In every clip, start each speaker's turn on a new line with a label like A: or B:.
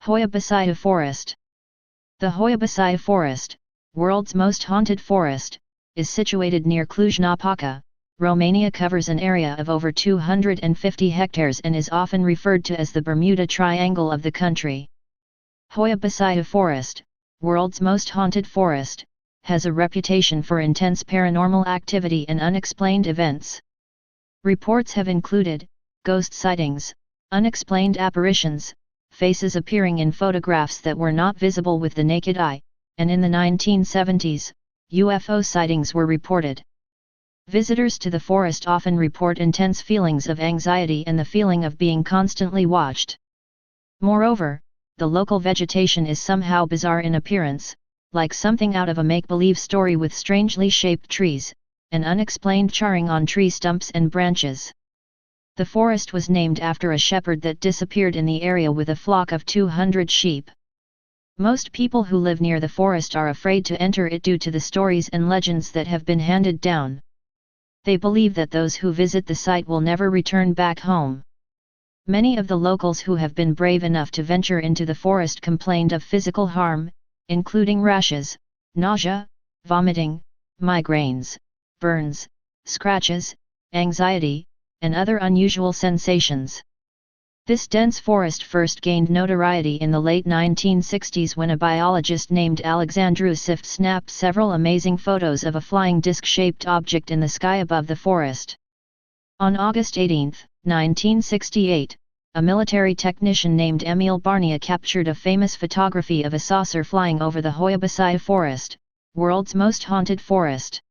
A: Hoia Baciu Forest. The Hoia Baciu Forest, world's most haunted forest, is situated near Cluj-Napoca, Romania. Covers an area of over 250 hectares and is often referred to as the Bermuda Triangle of the country. Hoia Baciu Forest, world's most haunted forest, has a reputation for intense paranormal activity and unexplained events. Reports have included ghost sightings, unexplained apparitions, faces appearing in photographs that were not visible with the naked eye, and in the 1970s, UFO sightings were reported. Visitors to the forest often report intense feelings of anxiety and the feeling of being constantly watched. Moreover, the local vegetation is somehow bizarre in appearance, like something out of a make-believe story, with strangely shaped trees, and unexplained charring on tree stumps and branches. The forest was named after a shepherd that disappeared in the area with a flock of 200 sheep. Most people who live near the forest are afraid to enter it due to the stories and legends that have been handed down. They believe that those who visit the site will never return back home. Many of the locals who have been brave enough to venture into the forest complained of physical harm, including rashes, nausea, vomiting, migraines, burns, scratches, anxiety, and other unusual sensations. This dense forest first gained notoriety in the late 1960s when a biologist named Alexandru Sift snapped several amazing photos of a flying disc-shaped object in the sky above the forest. On August 18, 1968, a military technician named Emil Barnia captured a famous photography of a saucer flying over the Hoia Baciu Forest, world's most haunted forest.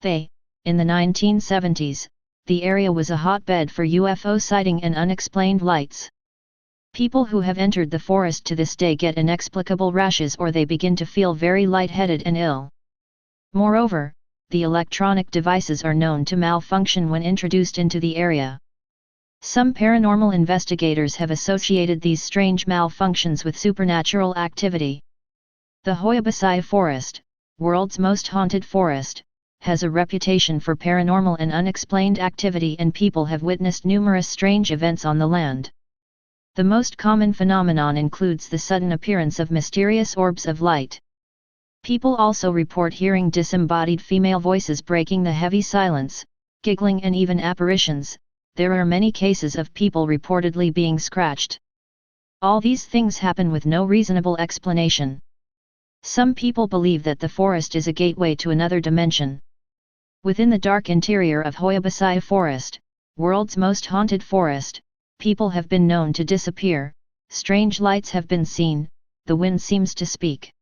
A: In the 1970s, the area was a hotbed for UFO sighting and unexplained lights. People who have entered the forest to this day get inexplicable rashes, or they begin to feel very lightheaded and ill. Moreover, the electronic devices are known to malfunction when introduced into the area. Some paranormal investigators have associated these strange malfunctions with supernatural activity. The Hoia Baciu Forest, world's most haunted forest, has a reputation for paranormal and unexplained activity, and people have witnessed numerous strange events on the land. The most common phenomenon includes the sudden appearance of mysterious orbs of light. People also report hearing disembodied female voices breaking the heavy silence, giggling, and even apparitions. There are many cases of people reportedly being scratched. All these things happen with no reasonable explanation. Some people believe that the forest is a gateway to another dimension. Within the dark interior of Hoia Baciu Forest, world's most haunted forest, people have been known to disappear, strange lights have been seen, the wind seems to speak.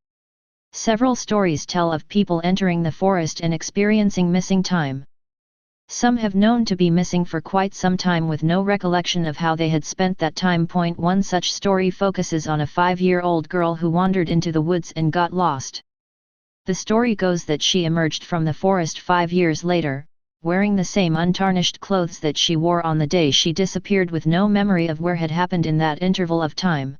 A: Several stories tell of people entering the forest and experiencing missing time. Some have known to be missing for quite some time with no recollection of how they had spent that time. One such story focuses on a 5-year-old girl who wandered into the woods and got lost. The story goes that she emerged from the forest 5 years later, wearing the same untarnished clothes that she wore on the day she disappeared, with no memory of where had happened in that interval of time.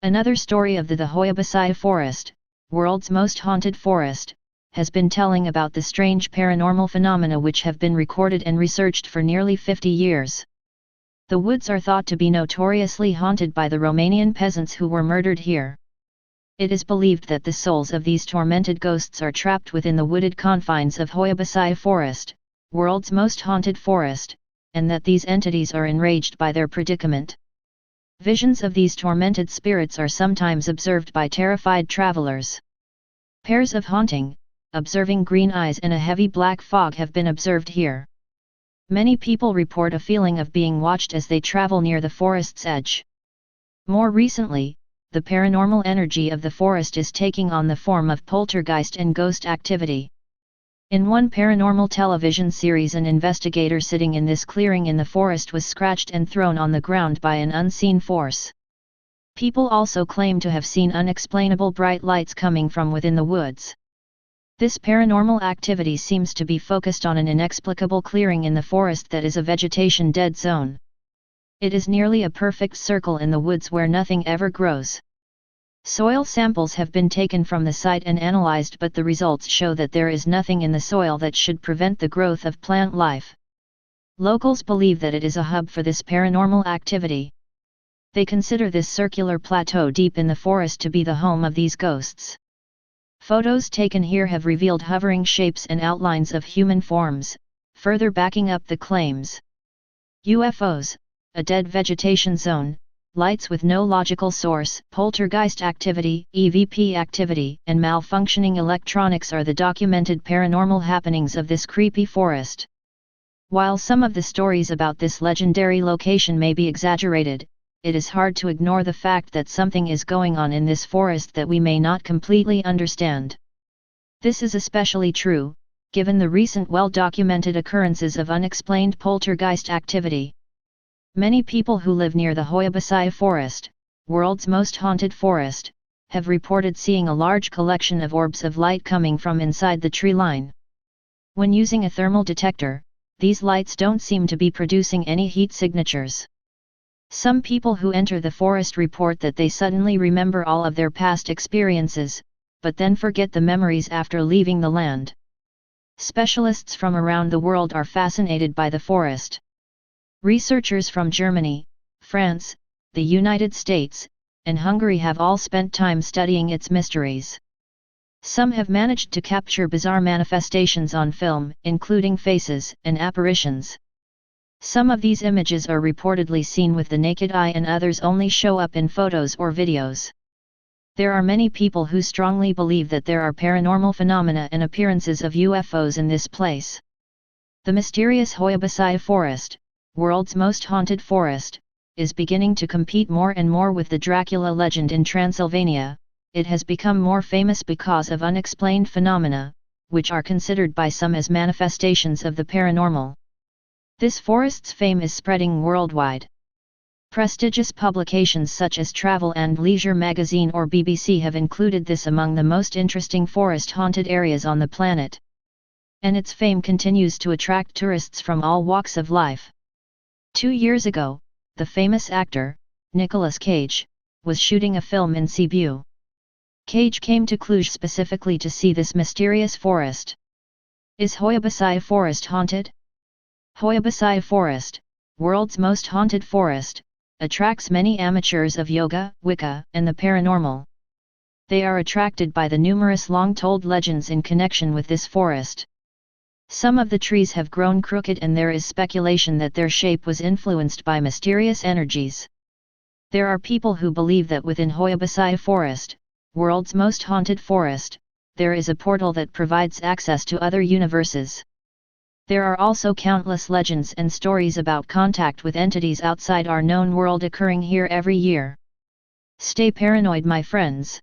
A: Another story of the Hoia Baciu Forest, world's most haunted forest, has been telling about the strange paranormal phenomena which have been recorded and researched for nearly 50 years. The woods are thought to be notoriously haunted by the Romanian peasants who were murdered here. It is believed that the souls of these tormented ghosts are trapped within the wooded confines of Hoia Baciu Forest, world's most haunted forest, and that these entities are enraged by their predicament. Visions of these tormented spirits are sometimes observed by terrified travelers. Pairs of haunting, observing green eyes and a heavy black fog have been observed here. Many people report a feeling of being watched as they travel near the forest's edge. More recently, the paranormal energy of the forest is taking on the form of poltergeist and ghost activity. In one paranormal television series, an investigator sitting in this clearing in the forest was scratched and thrown on the ground by an unseen force. People also claim to have seen unexplainable bright lights coming from within the woods. This paranormal activity seems to be focused on an inexplicable clearing in the forest that is a vegetation dead zone. It is nearly a perfect circle in the woods where nothing ever grows. Soil samples have been taken from the site and analyzed, but the results show that there is nothing in the soil that should prevent the growth of plant life. Locals believe that it is a hub for this paranormal activity. They consider this circular plateau deep in the forest to be the home of these ghosts. Photos taken here have revealed hovering shapes and outlines of human forms, further backing up the claims. UFOs, a dead vegetation zone, lights with no logical source, poltergeist activity, EVP activity, and malfunctioning electronics are the documented paranormal happenings of this creepy forest. While some of the stories about this legendary location may be exaggerated, it is hard to ignore the fact that something is going on in this forest that we may not completely understand. This is especially true, given the recent well-documented occurrences of unexplained poltergeist activity. Many people who live near the Hoia Baciu Forest, world's most haunted forest, have reported seeing a large collection of orbs of light coming from inside the tree line. When using a thermal detector, these lights don't seem to be producing any heat signatures. Some people who enter the forest report that they suddenly remember all of their past experiences, but then forget the memories after leaving the land. Specialists from around the world are fascinated by the forest. Researchers from Germany, France, the United States, and Hungary have all spent time studying its mysteries. Some have managed to capture bizarre manifestations on film, including faces and apparitions. Some of these images are reportedly seen with the naked eye and others only show up in photos or videos. There are many people who strongly believe that there are paranormal phenomena and appearances of UFOs in this place. The mysterious Hoia Baciu Forest, world's most haunted forest, is beginning to compete more and more with the Dracula legend in Transylvania. It has become more famous because of unexplained phenomena, which are considered by some as manifestations of the paranormal. This forest's fame is spreading worldwide. Prestigious publications such as Travel and Leisure magazine or BBC have included this among the most interesting forest-haunted areas on the planet. And its fame continues to attract tourists from all walks of life. 2 years ago, the famous actor, Nicolas Cage, was shooting a film in Cebu. Cage came to Cluj specifically to see this mysterious forest. Is Hoia Baciu Forest haunted? Hoia Baciu Forest, world's most haunted forest, attracts many amateurs of yoga, Wicca, and the paranormal. They are attracted by the numerous long-told legends in connection with this forest. Some of the trees have grown crooked and there is speculation that their shape was influenced by mysterious energies. There are people who believe that within Hoia Baciu Forest, world's most haunted forest, there is a portal that provides access to other universes. There are also countless legends and stories about contact with entities outside our known world occurring here every year. Stay paranoid, my friends.